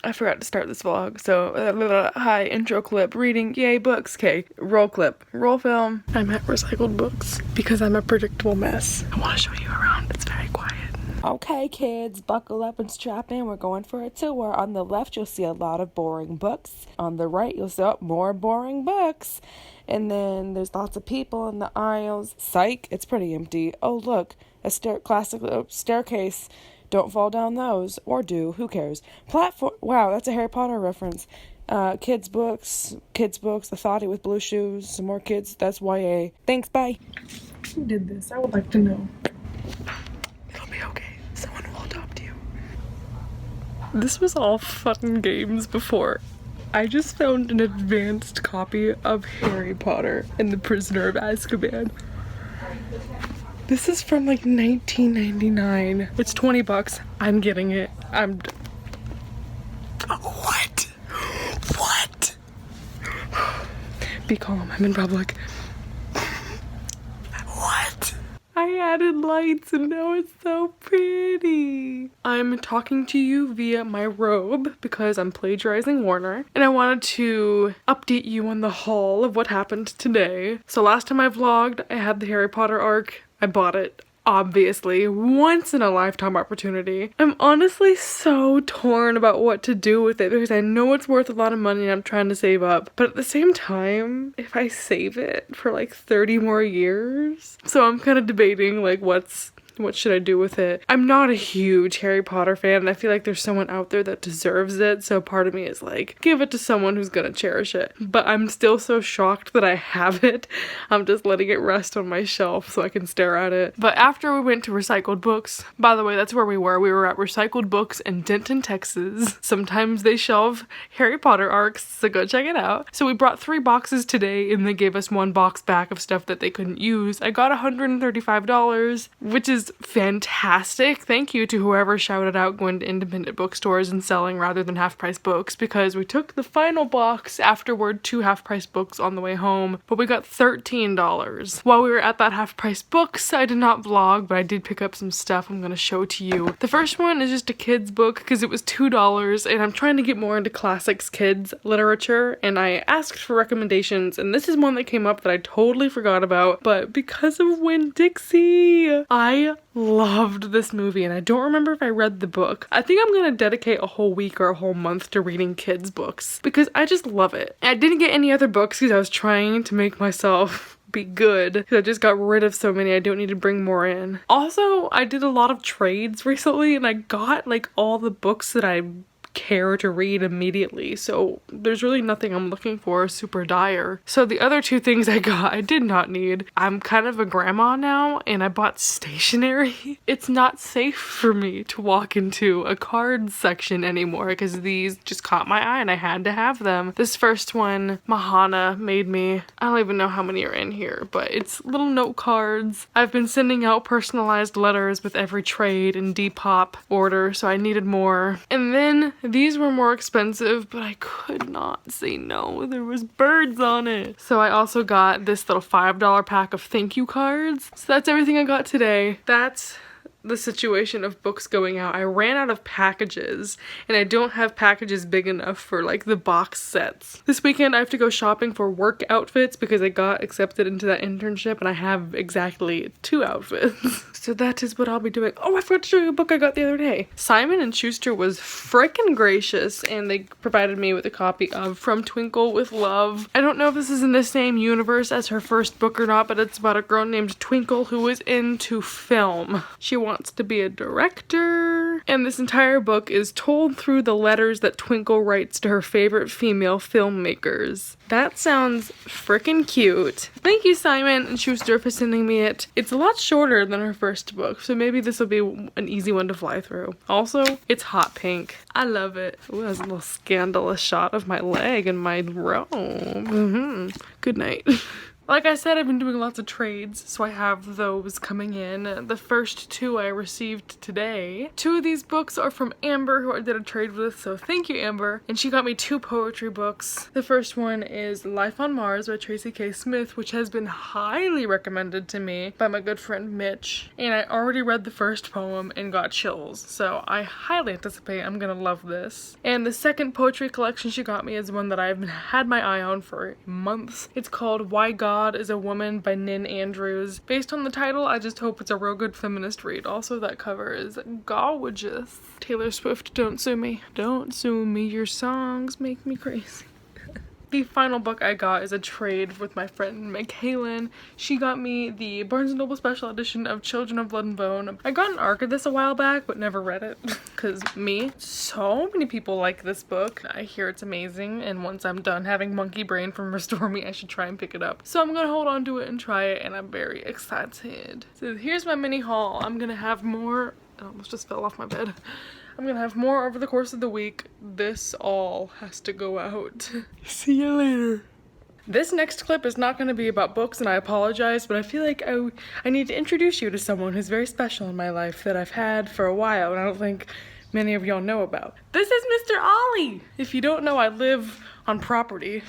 I forgot to start this vlog, so hi, intro clip, reading, yay, books, okay, roll clip, roll film. I'm at Recycled Books because I'm a predictable mess. I want to show you around, it's very quiet. Okay kids, buckle up and strap in, we're going for a tour. On the left you'll see a lot of boring books. On the right you'll see more boring books. And then there's lots of people in the aisles. Psych, it's pretty empty. Oh look, a classic staircase. Don't fall down those. Or do, who cares. Platform, wow, that's a Harry Potter reference. Kids books, I thought it with blue shoes, some more kids, that's YA. Thanks, bye. Who did this? I would like to know. It'll be okay. Someone will adopt you. This was all fun and games before. I just found an advanced copy of Harry Potter and the Prisoner of Azkaban. This is from like 1999. It's 20 bucks. I'm getting it. What? What? Be calm, I'm in public. What? I added lights and now it's so pretty. I'm talking to you via my robe because I'm plagiarizing Warner, and I wanted to update you on the haul of what happened today. So last time I vlogged, I had the Harry Potter arc. I bought it, obviously, once in a lifetime opportunity. I'm honestly so torn about what to do with it because I know it's worth a lot of money and I'm trying to save up. But at the same time, if I save it for like 30 more years, so I'm kind of debating like what should I do with it? I'm not a huge Harry Potter fan and I feel like there's someone out there that deserves it, so part of me is like, give it to someone who's gonna cherish it. But I'm still so shocked that I have it. I'm just letting it rest on my shelf so I can stare at it. But after we went to Recycled Books, by the way, that's where we were at Recycled Books in Denton, Texas. Sometimes they shelve Harry Potter arcs, so go check it out. So we brought 3 boxes today and they gave us 1 box back of stuff that they couldn't use. I got $135, which is fantastic. Thank you to whoever shouted out going to independent bookstores and selling rather than half-price books, because we took the final box afterward, 2 half-price books on the way home, but we got $13. While we were at that half-price books, I did not vlog, but I did pick up some stuff I'm gonna show to you. The first one is just a kid's book because it was $2 and I'm trying to get more into classics kids literature, and I asked for recommendations, and this is one that came up that I totally forgot about, but because of Winn-Dixie, I loved this movie and I don't remember if I read the book. I think I'm gonna dedicate a whole week or a whole month to reading kids books because I just love it. I didn't get any other books because I was trying to make myself be good because I just got rid of so many. I don't need to bring more in. Also, I did a lot of trades recently and I got like all the books that I care to read immediately, so there's really nothing I'm looking for super dire. So the other 2 things I got I did not need. I'm kind of a grandma now and I bought stationery. It's not safe for me to walk into a card section anymore because these just caught my eye and I had to have them. This first one Mahana made me. I don't even know how many are in here, but it's little note cards. I've been sending out personalized letters with every trade and depop order, so I needed more. And then these were more expensive, but I could not say no. There was birds on it. So I also got this little $5 pack of thank you cards. So that's everything I got today. That's the situation of books going out. I ran out of packages and I don't have packages big enough for like the box sets. This weekend I have to go shopping for work outfits because I got accepted into that internship and I have exactly 2 outfits. So that is what I'll be doing. Oh, I forgot to show you a book I got the other day. Simon & Schuster was frickin' gracious and they provided me with a copy of From Twinkle with Love. I don't know if this is in the same universe as her first book or not, but it's about a girl named Twinkle who is into film. She wants to be a director, and this entire book is told through the letters that Twinkle writes to her favorite female filmmakers. That sounds freaking cute. Thank you, Simon & Schuster, for sending me it. It's a lot shorter than her first book, so maybe this will be an easy one to fly through. Also, it's hot pink. I love it. Ooh, there's a little scandalous shot of my leg and my robe. Good night. Like I said, I've been doing lots of trades, so I have those coming in. The first 2 I received today. 2 of these books are from Amber, who I did a trade with, so thank you, Amber. And she got me 2 poetry books. The first one is Life on Mars by Tracy K. Smith, which has been highly recommended to me by my good friend Mitch. And I already read the first poem and got chills, so I highly anticipate I'm gonna love this. And the second poetry collection she got me is one that I've had my eye on for months. It's called Why God is a Woman by Nin Andrews. Based on the title, I just hope it's a real good feminist read. Also, that cover is gorgeous. Taylor Swift, don't sue me. Don't sue me. Your songs make me crazy. The final book I got is a trade with my friend Michaelin. She got me the Barnes & Noble special edition of Children of Blood and Bone. I got an arc of this a while back, but never read it. Because me, so many people like this book. I hear it's amazing, and once I'm done having monkey brain from Restore Me, I should try and pick it up. So I'm gonna hold on to it and try it, and I'm very excited. So here's my mini haul. I'm gonna have more. It almost just fell off my bed. I'm gonna have more over the course of the week. This all has to go out. See you later. This next clip is not gonna be about books, and I apologize, but I feel like I need to introduce you to someone who's very special in my life that I've had for a while, and I don't think many of y'all know about. This is Mr. Ollie! If you don't know, I live on property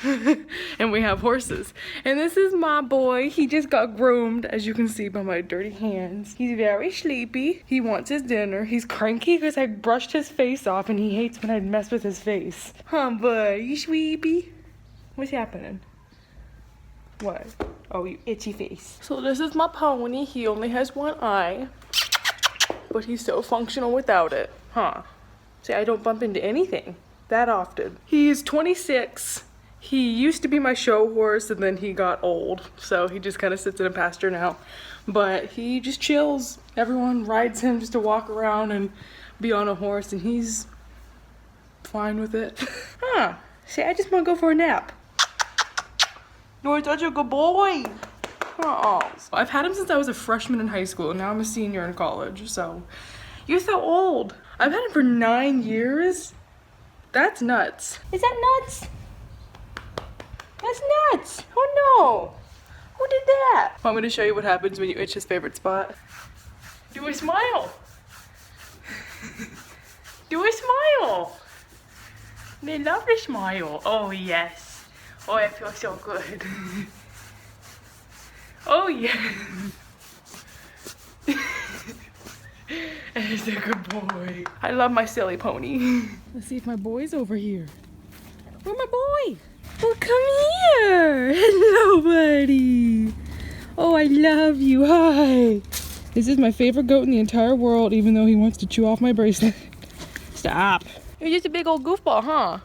and we have horses. And this is my boy. He just got groomed, as you can see by my dirty hands. He's very sleepy. He wants his dinner. He's cranky because I brushed his face off and he hates when I mess with his face. Huh, boy? You sleepy? What's happening? What? Oh, you itchy face. So this is my pony. He only has one eye, but he's so functional without it. Huh. See, I don't bump into anything that often. He's 26. He used to be my show horse, and then he got old, so he just kind of sits in a pasture now. But he just chills. Everyone rides him just to walk around and be on a horse, and he's fine with it. Huh. See, I just want to go for a nap. You're such a good boy. Oh. I've had him since I was a freshman in high school, and now I'm a senior in college, so you're so old. I've had him for 9 years. That's nuts. Is that nuts? That's nuts. Oh no. Who did that? Want me to show you what happens when you itch his favorite spot? Do a smile. Do a smile. They love the smile. Oh yes. Oh, it feels so good. Oh yes. He's a good boy. I love my silly pony. Let's see if my boy's over here. Where's my boy? Oh, come here. Hello, buddy. Oh, I love you. Hi. This is my favorite goat in the entire world, even though he wants to chew off my bracelet. Stop. You're just a big old goofball, huh?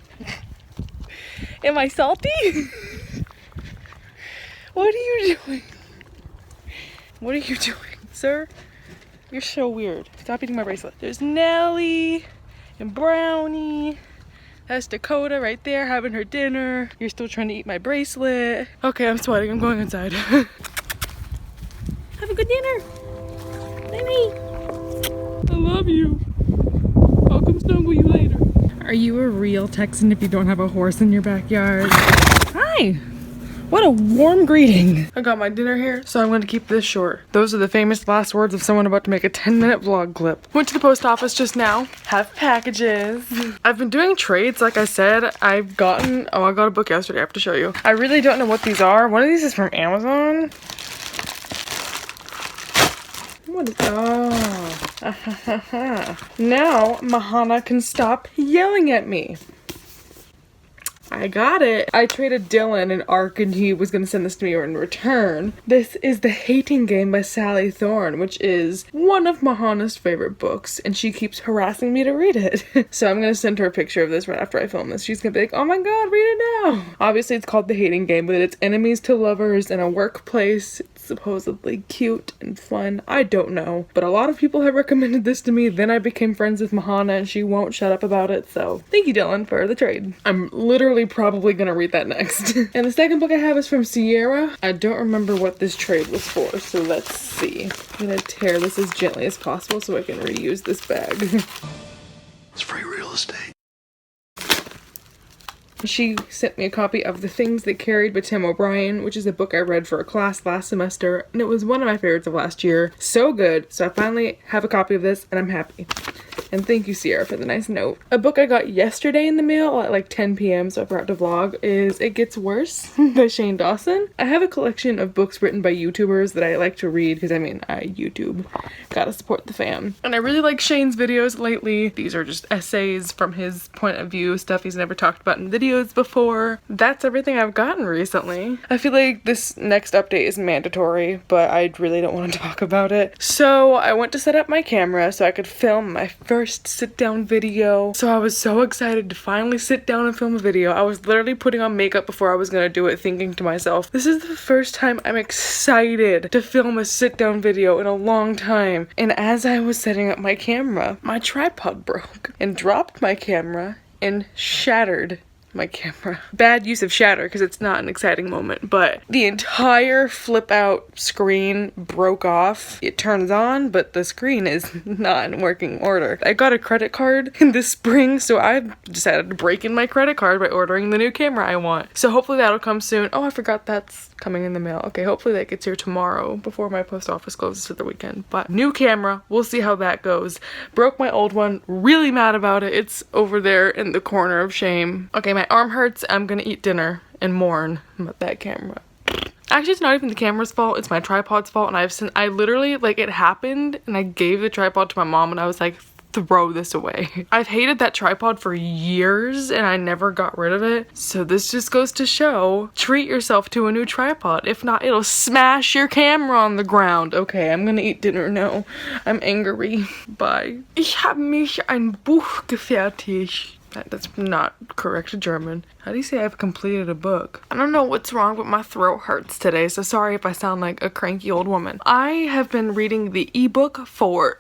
Am I salty? What are you doing? What are you doing, sir? You're so weird. Stop eating my bracelet. There's Nellie and Brownie. That's Dakota right there having her dinner. You're still trying to eat my bracelet. Okay, I'm sweating. I'm going inside. Have a good dinner. Baby. I love you. I'll come snuggle you later. Are you a real Texan if you don't have a horse in your backyard? Hi. What a warm greeting. I got my dinner here, so I'm going to keep this short. Those are the famous last words of someone about to make a 10-minute vlog clip. Went to the post office just now. Have packages. I've been doing trades, like I said. I got a book yesterday. I have to show you. I really don't know what these are. One of these is from Amazon. What is, now Mahana can stop yelling at me. I got it. I traded Dylan an arc and he was going to send this to me in return. This is The Hating Game by Sally Thorne, which is one of Mahana's favorite books, and she keeps harassing me to read it. So I'm going to send her a picture of this right after I film this. She's going to be like, oh my god, read it now. Obviously it's called The Hating Game, but it's enemies to lovers in a workplace. It's supposedly cute and fun. I don't know. But a lot of people have recommended this to me. Then I became friends with Mahana and she won't shut up about it. So thank you, Dylan, for the trade. I'm literally probably gonna read that next. And the second book I have is from Sierra. I don't remember what this trade was for, so let's see. I'm gonna tear this as gently as possible so I can reuse this bag. It's free real estate. She sent me a copy of The Things That Carried by Tim O'Brien, which is a book I read for a class last semester, and it was one of my favorites of last year. So good. So I finally have a copy of this, and I'm happy. And thank you, Sierra, for the nice note. A book I got yesterday in the mail at like 10 p.m., so I forgot to vlog, is It Gets Worse by Shane Dawson. I have a collection of books written by YouTubers that I like to read, because I YouTube. Gotta support the fam. And I really like Shane's videos lately. These are just essays from his point of view, stuff he's never talked about in videos before. That's everything I've gotten recently. I feel like this next update is mandatory, but I really don't want to talk about it. So I went to set up my camera so I could film my first sit-down video. So I was so excited to finally sit down and film a video. I was literally putting on makeup before I was gonna do it, thinking to myself, this is the first time I'm excited to film a sit-down video in a long time. And as I was setting up my camera, my tripod broke and dropped my camera and shattered my camera. Bad use of shatter because it's not an exciting moment, but the entire flip out screen broke off. It turns on, but the screen is not in working order. I got a credit card in the spring, so I decided to break in my credit card by ordering the new camera I want. So hopefully that'll come soon. Oh, I forgot that's coming in the mail. Okay, hopefully that gets here tomorrow before my post office closes for the weekend. But new camera, we'll see how that goes. Broke my old one, really mad about it. It's over there in the corner of shame. Okay, my arm hurts. I'm gonna eat dinner and mourn about that camera. Actually, it's not even the camera's fault, it's my tripod's fault, and I literally, like, it happened and I gave the tripod to my mom and I was like, throw this away. I've hated that tripod for years and I never got rid of it. So this just goes to show, treat yourself to a new tripod. If not, it'll smash your camera on the ground. Okay, I'm gonna eat dinner now. I'm angry. Bye. Ich habe mich ein Buch gefertigt. That's not correct German. How do you say I've completed a book? I don't know what's wrong, but my throat hurts today, so sorry if I sound like a cranky old woman. I have been reading the ebook for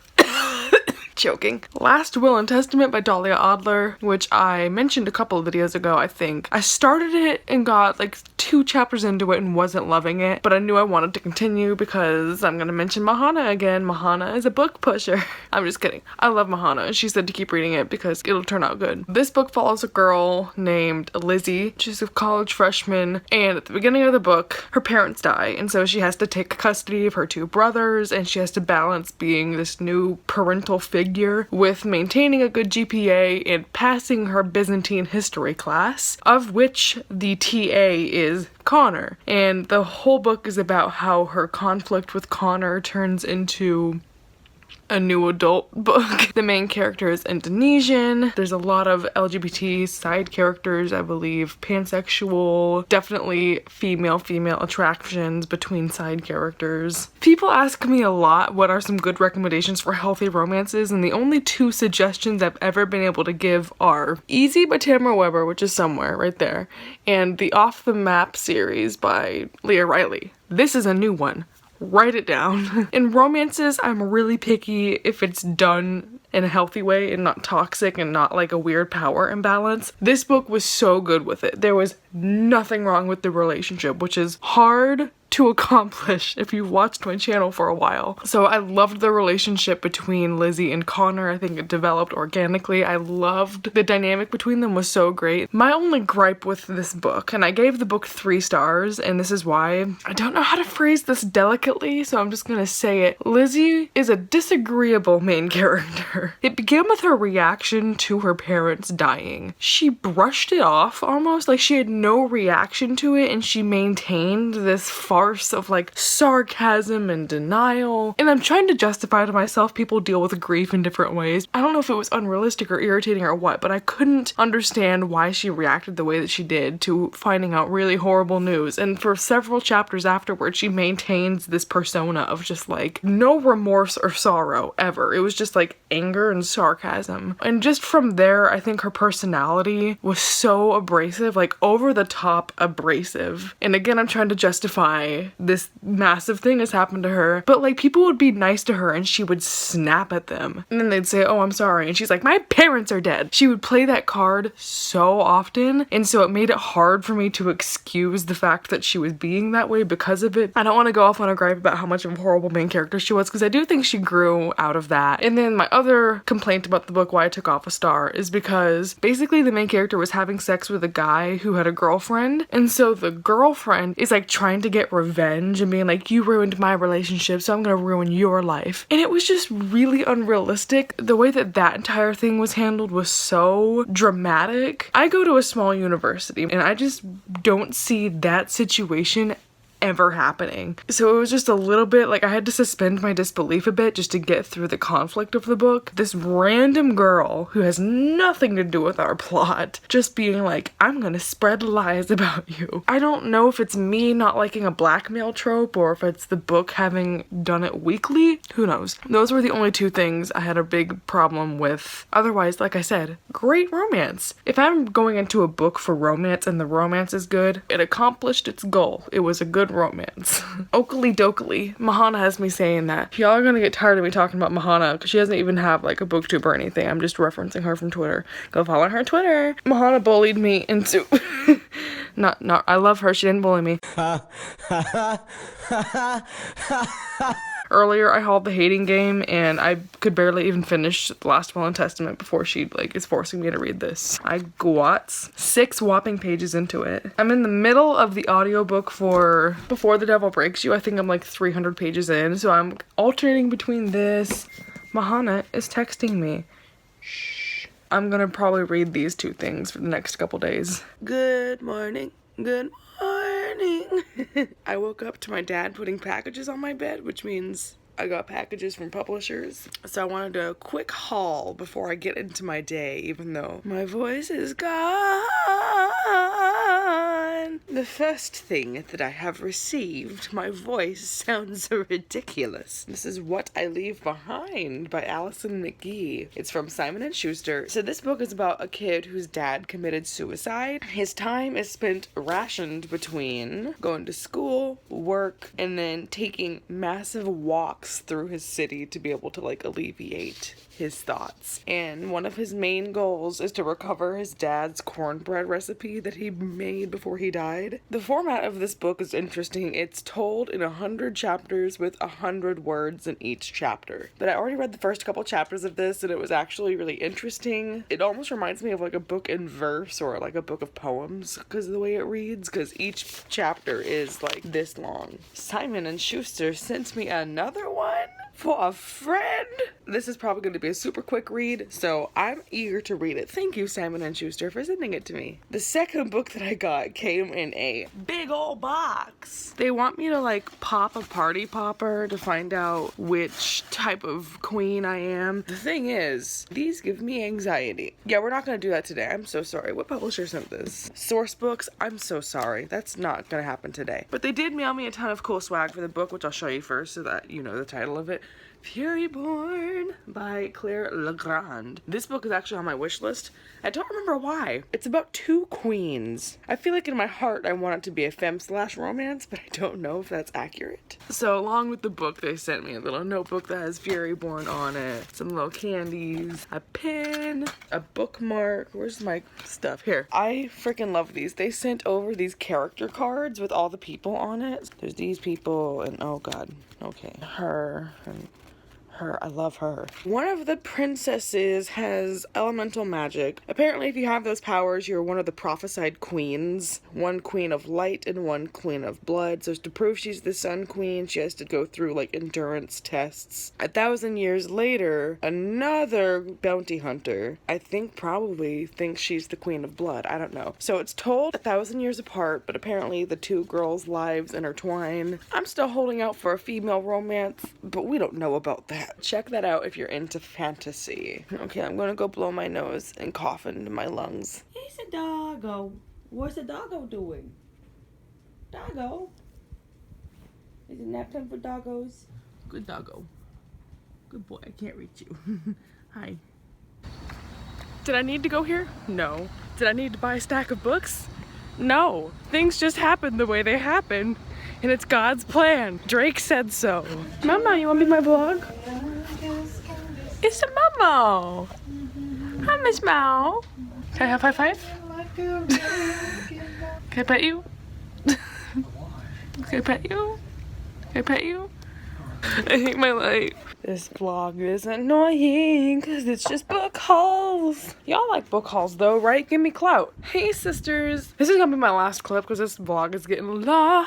joking. Last Will and Testament by Dahlia Adler, which I mentioned a couple of videos ago, I think. I started it and got like 2 chapters into it and wasn't loving it, but I knew I wanted to continue because I'm gonna mention Mahana again. Mahana is a book pusher. I'm just kidding. I love Mahana. She said to keep reading it because it'll turn out good. This book follows a girl named Lizzie. She's a college freshman, and at the beginning of the book, her parents die, and so she has to take custody of her 2 brothers, and she has to balance being this new parental figure with maintaining a good GPA and passing her Byzantine history class, of which the TA is Connor. And the whole book is about how her conflict with Connor turns into a new adult book. The main character is Indonesian. There's a lot of LGBT side characters, I believe, pansexual, definitely female attractions between side characters. People ask me a lot what are some good recommendations for healthy romances, and the only 2 suggestions I've ever been able to give are Easy by Tamara Weber, which is somewhere right there, and the Off the Map series by Leah Riley. This is a new one. Write it down. In romances, I'm really picky if it's done in a healthy way and not toxic and not like a weird power imbalance. This book was so good with it. There was nothing wrong with the relationship, which is hard to accomplish if you've watched my channel for a while. So I loved the relationship between Lizzie and Connor. I think it developed organically. I loved the dynamic between them was so great. My only gripe with this book, and I gave the book 3 stars, and this is why, I don't know how to phrase this delicately, so I'm just gonna say it. Lizzie is a disagreeable main character. It began with her reaction to her parents dying. She brushed it off almost, like she had no reaction to it, and she maintained this farce of like sarcasm and denial. And I'm trying to justify to myself people deal with grief in different ways. I don't know if it was unrealistic or irritating or what, but I couldn't understand why she reacted the way that she did to finding out really horrible news. And for several chapters afterwards, she maintains this persona of just like no remorse or sorrow ever. It was just like anger and sarcasm. And just from there, I think her personality was so abrasive, like over the top abrasive. And again, I'm trying to justify why this massive thing has happened to her. But like people would be nice to her and she would snap at them. And then they'd say, oh, I'm sorry. And she's like, my parents are dead. She would play that card so often. And so it made it hard for me to excuse the fact that she was being that way because of it. I don't want to go off on a gripe about how much of a horrible main character she was, because I do think she grew out of that. And then my other complaint about the book, why I took off a star, is because basically the main character was having sex with a guy who had a girlfriend. And so the girlfriend is like trying to get revenge and being like, you ruined my relationship, so I'm gonna ruin your life. And it was just really unrealistic. The way that that entire thing was handled was so dramatic. I go to a small university and I just don't see that situation ever happening. So it was just a little bit like I had to suspend my disbelief a bit just to get through the conflict of the book. This random girl who has nothing to do with our plot just being like, I'm gonna spread lies about you. I don't know if it's me not liking a blackmail trope or if it's the book having done it weakly. Who knows? Those were the only two things I had a big problem with. Otherwise, like I said, great romance. If I'm going into a book for romance and the romance is good, it accomplished its goal. It was a good romance. Oakley dokley. Mahana has me saying that. Y'all are gonna get tired of me talking about Mahana because she doesn't even have like a booktube or anything. I'm just referencing her from Twitter. Go follow her Twitter. Mahana bullied me into not I love her. She didn't bully me. Earlier I hauled the hating game and I could barely even finish the last Will and Testament before she like is forcing me to read this. I gwats 6 whopping pages into it. I'm in the middle of the audiobook for Before the Devil Breaks You. I think I'm like 300 pages in, so I'm alternating between this. Mahana is texting me. Shh. I'm gonna probably read these two things for the next couple days. Good morning. Good morning. I woke up to my dad putting packages on my bed, which means I got packages from publishers. So I wanted a quick haul before I get into my day, even though my voice is gone. The first thing that I have received, my voice sounds so ridiculous. This is What I Leave Behind by Allison McGee. It's from Simon & Schuster. So this book is about a kid whose dad committed suicide. His time is spent rationed between going to school, work, and then taking massive walks through his city to be able to like alleviate his thoughts. And one of his main goals is to recover his dad's cornbread recipe that he made before he died. The format of this book is interesting. It's told in 100 chapters with 100 words in each chapter. But I already read the first couple chapters of this and it was actually really interesting. It almost reminds me of like a book in verse or like a book of poems because of the way it reads, because each chapter is like this long. Simon & Schuster sent me another one for a friend. This is probably going to be a super quick read, so I'm eager to read it. Thank you, Simon & Schuster, for sending it to me. The second book that I got came in a big old box. They want me to like pop a party popper to find out which type of queen I am. The thing is, these give me anxiety. Yeah, we're not going to do that today. I'm so sorry. What publisher sent this? Source Books. I'm so sorry. That's not going to happen today. But they did mail me a ton of cool swag for the book, which I'll show you first so that you know the title of it. Fury Born by Claire Legrand. This book is actually on my wish list. I don't remember why. It's about 2 queens. I feel like in my heart I want it to be a femme/romance, but I don't know if that's accurate. So along with the book, they sent me a little notebook that has Fury Born on it, some little candies, a pen, a bookmark. Where's my stuff? Here. I freaking love these. They sent over these character cards with all the people on it. There's these people and oh god. Okay. Her and her. I love her. One of the princesses has elemental magic. Apparently, if you have those powers, you're one of the prophesied queens. One queen of light and one queen of blood. So to prove she's the sun queen, she has to go through like endurance tests. 1,000 years later, another bounty hunter, I think probably thinks she's the queen of blood. I don't know. So it's told 1,000 years apart, but apparently the 2 girls' lives intertwine. I'm still holding out for a female romance, but we don't know about that. Check that out if you're into fantasy. Okay, I'm gonna go blow my nose and cough into my lungs. He's a doggo. What's the doggo doing? Doggo? Is it nap time for doggos? Good doggo. Good boy. I can't reach you. Hi. Did I need to go here? No. Did I need to buy a stack of books? No. Things just happened the way they happened. And it's God's plan. Drake said so. Mama, you wanna be my vlog? It's a Momo. Hi, Miss Mao. Can I have high five? Can I pet you? Can I pet you? Can I pet you? I hate my life. This vlog is annoying because it's just book hauls. Y'all like book hauls though, right? Give me clout. Hey sisters. This is gonna be my last clip because this vlog is getting long.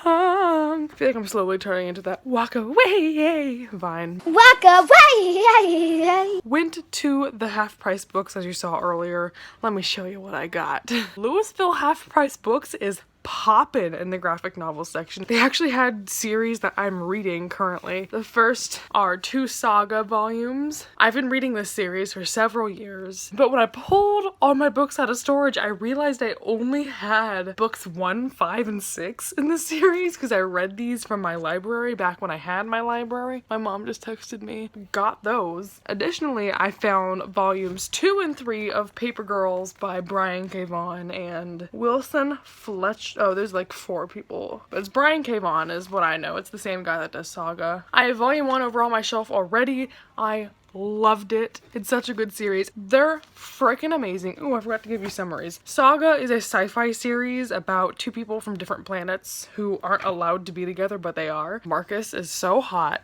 I feel like I'm slowly turning into that walk away vine. Walk away! Went to the half price books as you saw earlier. Let me show you what I got. Louisville half price books is poppin' in the graphic novel section. They actually had series that I'm reading currently. The first are 2 saga volumes. I've been reading this series for several years, but when I pulled all my books out of storage, I realized I only had books 1, 5, and 6 in the series because I read these from my library back when I had my library. My mom just texted me. Got those. Additionally, I found volumes 2 and 3 of Paper Girls by Brian K. Vaughan and Wilson Fletcher. Oh, there's like 4 people. But it's Brian K. Vaughan is what I know. It's the same guy that does Saga. I have volume 1 over on my shelf already. I loved it. It's such a good series. They're freaking amazing. Oh, I forgot to give you summaries. Saga is a sci-fi series about 2 people from different planets who aren't allowed to be together, but they are. Marcus is so hot.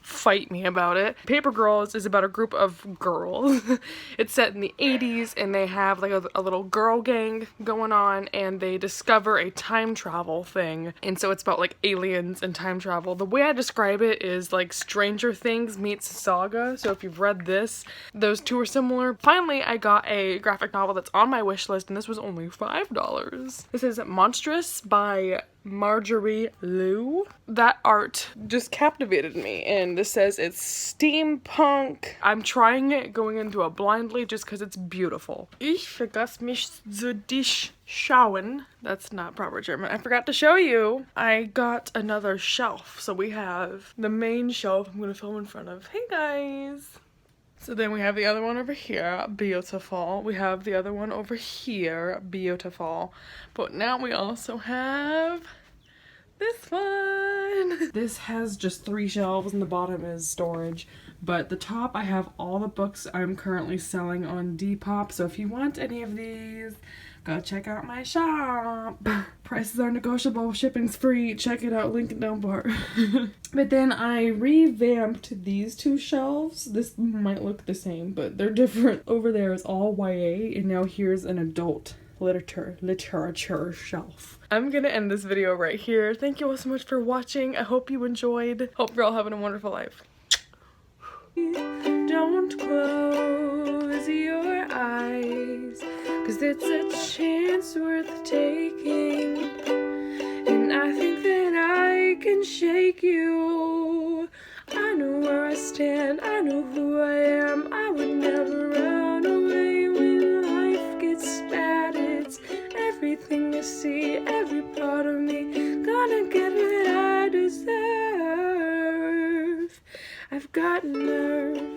Fight me about it. Paper Girls is about a group of girls. It's set in the 80s and they have like a little girl gang going on and they discover a time travel thing. And so it's about like aliens and time travel. The way I describe it is like Stranger Things meets Saga. So if you've read this, those 2 are similar. Finally, I got a graphic novel that's on my wish list and this was only $5. This is Monstrous by Marjorie Liu. That art just captivated me, and this says it's steampunk. I'm trying it going into it blindly just because it's beautiful. Ich vergaß mich zu dich schauen. That's not proper German. I forgot to show you. I got another shelf. So we have the main shelf I'm gonna film in front of. Hey guys! So then we have the other one over here, beautiful. We have the other one over here, beautiful. But now we also have this one. This has just 3 shelves and the bottom is storage. But the top, I have all the books I'm currently selling on Depop. So if you want any of these, go check out my shop. Prices are negotiable, shipping's free. Check it out, link down below. But then I revamped these 2 shelves. This might look the same, but they're different. Over there is all YA, and now here's an adult literature shelf. I'm gonna end this video right here. Thank you all so much for watching. I hope you enjoyed. Hope you're all having a wonderful life. Don't close your eyes, 'cause it's a chance worth taking. And I think that I can shake you. I know where I stand, I know who I am. I would never run away when life gets bad. It's everything you see, every part of me. Gonna get what I deserve. I've got nerve.